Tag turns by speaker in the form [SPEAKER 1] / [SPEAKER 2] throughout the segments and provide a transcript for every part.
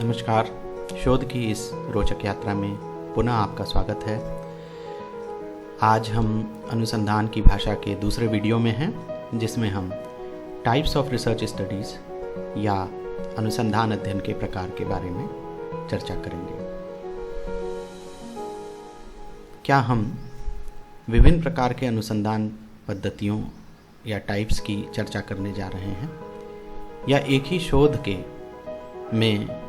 [SPEAKER 1] नमस्कार। शोध की इस रोचक यात्रा में पुनः आपका स्वागत है। आज हम अनुसंधान की भाषा के दूसरे वीडियो में हैं, जिसमें हम टाइप्स ऑफ रिसर्च स्टडीज़ या अनुसंधान अध्ययन के प्रकार के बारे में चर्चा करेंगे। क्या हम विभिन्न प्रकार के अनुसंधान पद्धतियों या टाइप्स की चर्चा करने जा रहे हैं, या एक ही शोध के में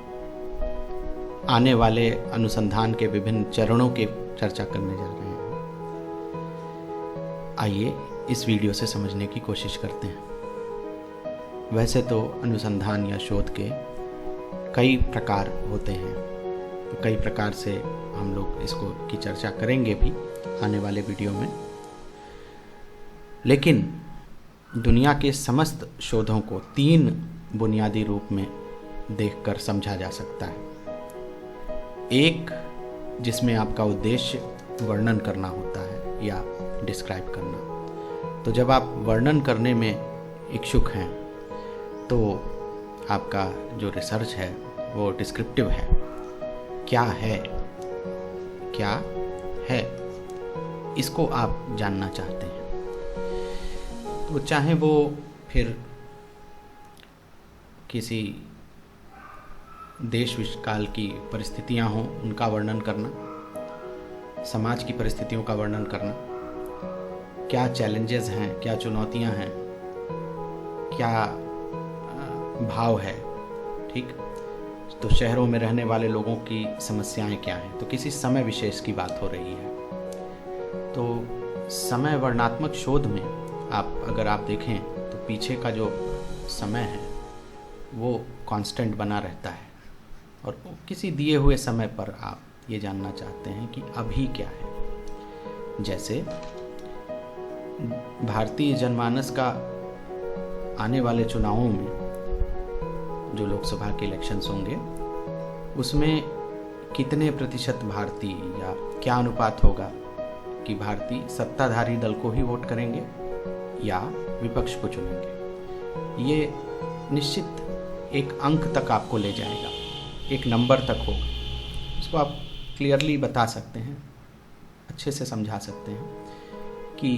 [SPEAKER 1] आने वाले अनुसंधान के विभिन्न चरणों के चर्चा करने जा रहे हैं? आइए इस वीडियो से समझने की कोशिश करते हैं। वैसे तो अनुसंधान या शोध के कई प्रकार होते हैं, तो कई प्रकार से हम लोग इसको की चर्चा करेंगे भी आने वाले वीडियो में। लेकिन दुनिया के समस्त शोधों को तीन बुनियादी रूप में देखकर समझा जा सकता है। एक, जिसमें आपका उद्देश्य वर्णन करना होता है या डिस्क्राइब करना। तो जब आप वर्णन करने में इच्छुक हैं तो आपका जो रिसर्च है वो डिस्क्रिप्टिव है। क्या है इसको आप जानना चाहते हैं। तो चाहे वो फिर किसी देश काल की परिस्थितियां हों, उनका वर्णन करना, समाज की परिस्थितियों का वर्णन करना, क्या चैलेंजेस हैं, क्या चुनौतियां हैं, क्या भाव है, ठीक। तो शहरों में रहने वाले लोगों की समस्याएं क्या हैं, तो किसी समय विशेष की बात हो रही है। तो समय वर्णनात्मक शोध में अगर आप देखें तो पीछे का जो समय है वो कांस्टेंट बना रहता है, और किसी दिए हुए समय पर आप ये जानना चाहते हैं कि अभी क्या है। जैसे भारतीय जनमानस का आने वाले चुनावों में जो लोकसभा के इलेक्शंस होंगे, उसमें कितने प्रतिशत भारतीय या क्या अनुपात होगा कि भारतीय सत्ताधारी दल को ही वोट करेंगे या विपक्ष को चुनेंगे। ये निश्चित एक अंक तक आपको ले जाएगा, एक नंबर तक होगा। इसको आप क्लियरली बता सकते हैं, अच्छे से समझा सकते हैं कि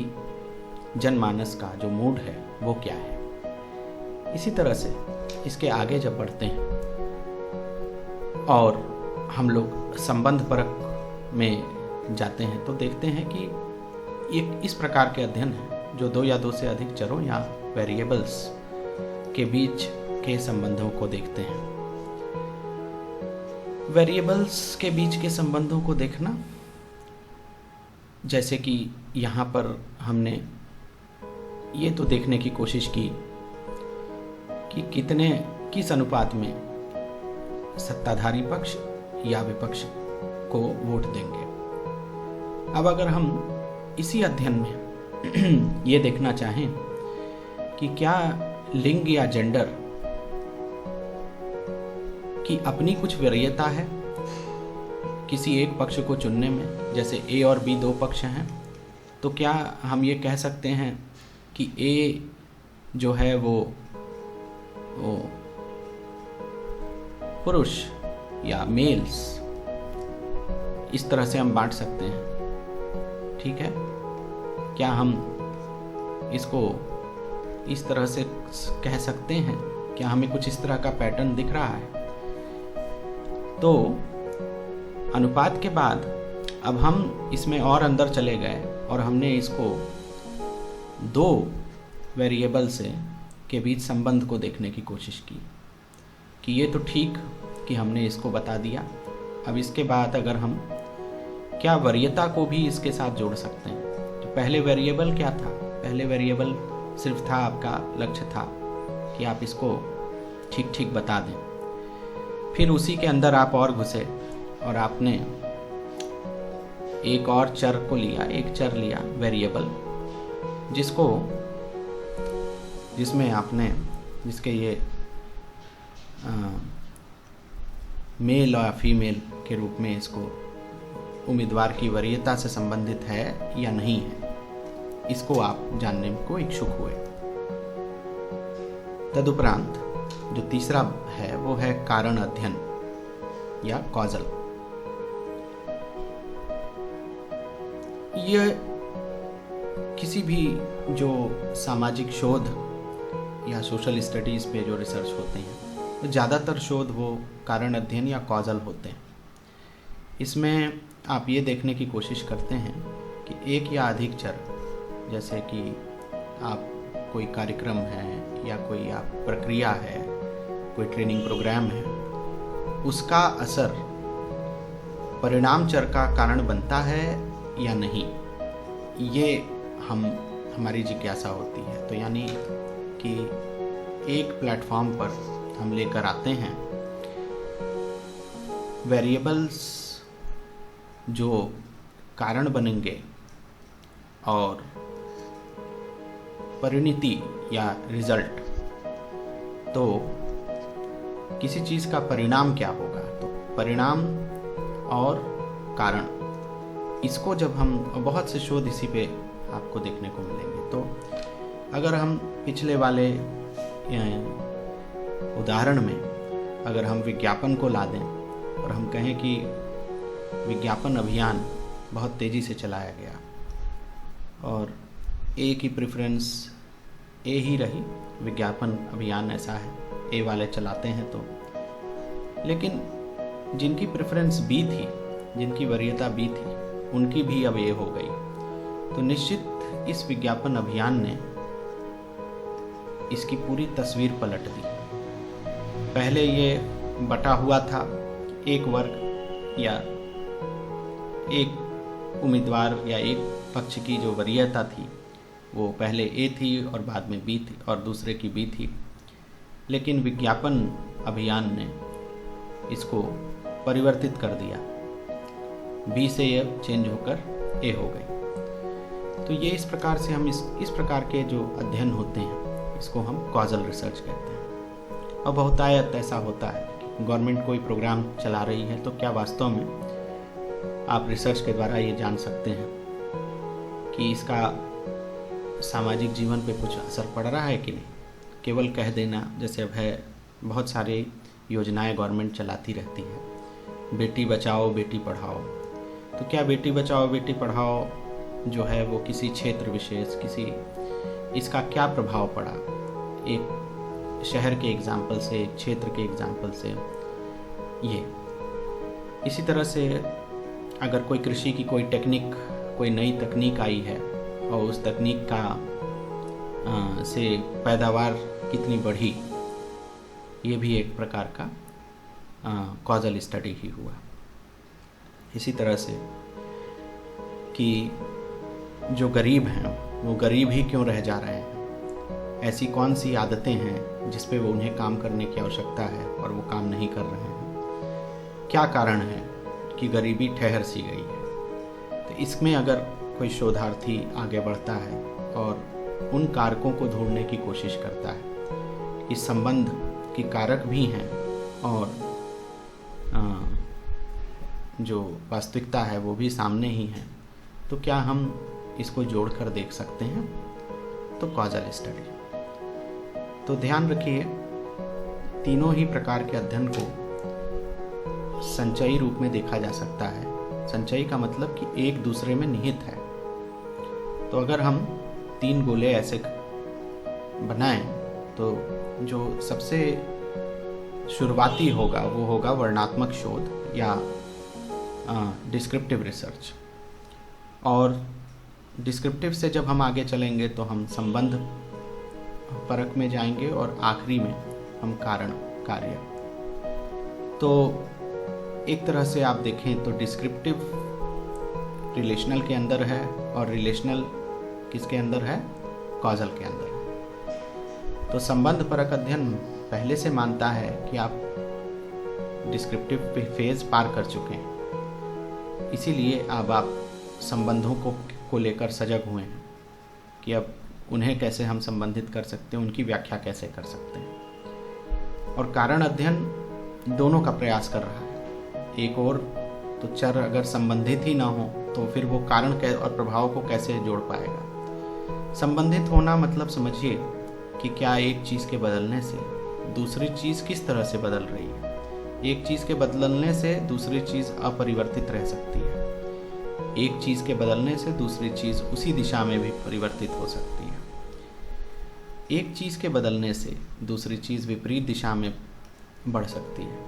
[SPEAKER 1] जनमानस का जो मूड है वो क्या है। इसी तरह से इसके आगे जब बढ़ते हैं और हम लोग संबंध परख में जाते हैं तो देखते हैं कि एक इस प्रकार के अध्ययन है जो दो या दो से अधिक चरों या वेरिएबल्स के बीच के संबंधों को देखते हैं। वेरिएबल्स के बीच के संबंधों को देखना, जैसे कि यहाँ पर हमने ये तो देखने की कोशिश की कि किस अनुपात में सत्ताधारी पक्ष या विपक्ष को वोट देंगे। अब अगर हम इसी अध्ययन में ये देखना चाहें कि क्या लिंग या जेंडर कि अपनी कुछ वरीयता है किसी एक पक्ष को चुनने में, जैसे ए और बी दो पक्ष हैं, तो क्या हम ये कह सकते हैं कि ए जो है वो पुरुष या मेल्स, इस तरह से हम बांट सकते हैं, ठीक है। क्या हम इसको इस तरह से कह सकते हैं? क्या हमें कुछ इस तरह का पैटर्न दिख रहा है? तो अनुपात के बाद अब हम इसमें और अंदर चले गए और हमने इसको दो वेरिएबल से के बीच संबंध को देखने की कोशिश की कि ये तो ठीक कि हमने इसको बता दिया। अब इसके बाद अगर हम क्या वरीयता को भी इसके साथ जोड़ सकते हैं। तो पहले वेरिएबल क्या था? पहले वेरिएबल सिर्फ था, आपका लक्ष्य था कि आप इसको ठीक ठीक बता दें। फिर उसी के अंदर आप और घुसे और आपने एक और चर को लिया, एक चर लिया वेरिएबल, जिसके ये मेल और फीमेल के रूप में इसको उम्मीदवार की वरीयता से संबंधित है या नहीं है, इसको आप जानने को इच्छुक हुए। तदुपरांत जो तीसरा है वो है कारण अध्ययन। या कॉजल। ये किसी भी जो सामाजिक शोध या सोशल स्टडीज़ पे जो रिसर्च होते हैं तो ज़्यादातर शोध वो कारण अध्ययन या कॉजल होते हैं। इसमें आप ये देखने की कोशिश करते हैं कि एक या अधिक चर, जैसे कि आप कोई कार्यक्रम है या कोई आप प्रक्रिया है, कोई ट्रेनिंग प्रोग्राम है, उसका असर परिणाम चर का कारण बनता है या नहीं, ये हमारी जिज्ञासा होती है। तो यानी कि एक प्लेटफॉर्म पर हम लेकर आते हैं वेरिएबल्स जो कारण बनेंगे और परिणति या रिजल्ट, तो किसी चीज़ का परिणाम क्या होगा, तो परिणाम और कारण, इसको जब हम, बहुत से शोध इसी पे आपको देखने को मिलेंगे। तो अगर हम पिछले वाले उदाहरण में अगर हम विज्ञापन को ला दें और हम कहें कि विज्ञापन अभियान बहुत तेज़ी से चलाया गया और ए की प्रेफरेंस ए ही रही, विज्ञापन अभियान ऐसा है, ए वाले चलाते हैं तो, लेकिन जिनकी प्रेफरेंस बी थी, जिनकी वरीयता बी थी, उनकी भी अब ए हो गई, तो निश्चित इस विज्ञापन अभियान ने इसकी पूरी तस्वीर पलट दी। पहले ये बटा हुआ था, एक वर्ग या एक उम्मीदवार या एक पक्ष की जो वरीयता थी वो पहले ए थी और बाद में बी थी और दूसरे की बी थी, लेकिन विज्ञापन अभियान ने इसको परिवर्तित कर दिया, बी से ये चेंज होकर ए हो गई। तो ये इस प्रकार से हम इस प्रकार के जो अध्ययन होते हैं इसको हम कॉजल रिसर्च कहते हैं। और बहुतायत ऐसा होता है कि गवर्नमेंट कोई प्रोग्राम चला रही है तो क्या वास्तव में आप रिसर्च के द्वारा ये जान सकते हैं कि इसका सामाजिक जीवन पे कुछ असर पड़ रहा है कि नहीं। केवल कह देना, जैसे अब है, बहुत सारी योजनाएं गवर्नमेंट चलाती रहती है, बेटी बचाओ बेटी पढ़ाओ, तो क्या बेटी बचाओ बेटी पढ़ाओ जो है वो किसी क्षेत्र विशेष, किसी इसका क्या प्रभाव पड़ा, एक शहर के एग्जाम्पल से, एक क्षेत्र के एग्जाम्पल से। ये इसी तरह से अगर कोई कृषि की कोई टेक्निक, कोई नई तकनीक आई है और उस तकनीक का से पैदावार कितनी बढ़ी, ये भी एक प्रकार का कॉजल स्टडी ही हुआ। इसी तरह से कि जो गरीब हैं वो गरीब ही क्यों रह जा रहे हैं, ऐसी कौन सी आदतें हैं जिस पे वो उन्हें काम करने की आवश्यकता है और वो काम नहीं कर रहे हैं, क्या कारण है कि गरीबी ठहर सी गई है। तो इसमें अगर कोई शोधार्थी आगे बढ़ता है और उन कारकों को ढूंढने की कोशिश करता है कि संबंध के कारक भी हैं और जो वास्तविकता है वो भी सामने ही है, तो क्या हम इसको जोड़कर देख सकते हैं, तो कॉजल स्टडी। तो ध्यान रखिए, तीनों ही प्रकार के अध्ययन को संचयी रूप में देखा जा सकता है। संचयी का मतलब कि एक दूसरे में निहित है। तो अगर हम 3 गोले ऐसे बनाएं तो जो सबसे शुरुआती होगा वो होगा वर्णनात्मक शोध या डिस्क्रिप्टिव रिसर्च, और डिस्क्रिप्टिव से जब हम आगे चलेंगे तो हम संबंध परख में जाएंगे और आखिरी में हम कारण कार्य। तो एक तरह से आप देखें तो डिस्क्रिप्टिव रिलेशनल के अंदर है और रिलेशनल किसके अंदर है, कॉजल के अंदर है। तो संबंध परक अध्ययन पहले से मानता है कि आप डिस्क्रिप्टिव फेज पार कर चुके हैं, इसीलिए अब आप संबंधों को लेकर सजग हुए हैं कि अब उन्हें कैसे हम संबंधित कर सकते हैं, उनकी व्याख्या कैसे कर सकते हैं। और कारण अध्ययन दोनों का प्रयास कर रहा है। एक और तो चर अगर संबंधित ही ना हो तो फिर वो कारण और प्रभाव को कैसे जोड़ पाएगा। संबंधित होना मतलब समझिए कि क्या एक चीज़ के बदलने से दूसरी चीज़ किस तरह से बदल रही है, एक चीज़ के बदलने से दूसरी चीज़ अपरिवर्तित रह सकती है, एक चीज़ के बदलने से दूसरी चीज़ उसी दिशा में भी परिवर्तित हो सकती है, एक चीज़ के बदलने से दूसरी चीज़ विपरीत दिशा में बढ़ सकती है।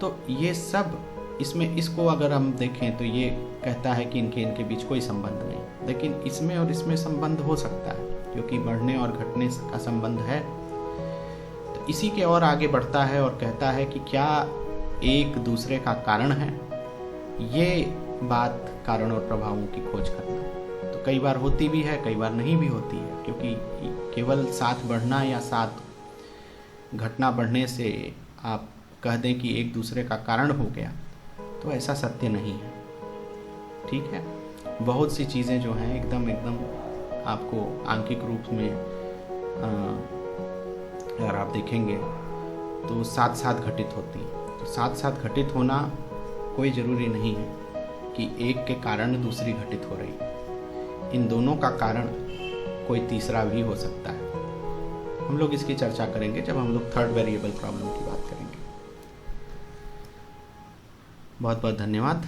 [SPEAKER 1] तो ये सब इसमें, इसको अगर हम देखें तो ये कहता है कि इनके बीच कोई संबंध नहीं, लेकिन इसमें और इसमें संबंध हो सकता है, क्योंकि बढ़ने और घटने का संबंध है। तो इसी के और आगे बढ़ता है और कहता है कि क्या एक दूसरे का कारण है, ये बात कारण और प्रभावों की खोज करना। तो कई बार होती भी है, कई बार नहीं भी होती है, क्योंकि केवल साथ बढ़ना या साथ घटना बढ़ने से आप कह दें कि एक दूसरे का कारण हो गया, तो ऐसा सत्य नहीं है। ठीक है, बहुत सी चीज़ें जो हैं एकदम आपको आंकिक रूप में अगर आप देखेंगे तो साथ साथ घटित होती हैं। तो साथ साथ घटित होना कोई ज़रूरी नहीं है कि एक के कारण दूसरी घटित हो रही, इन दोनों का कारण कोई तीसरा भी हो सकता है। हम लोग इसकी चर्चा करेंगे जब हम लोग थर्ड वेरिएबल प्रॉब्लम की बात करेंगे। बहुत बहुत धन्यवाद।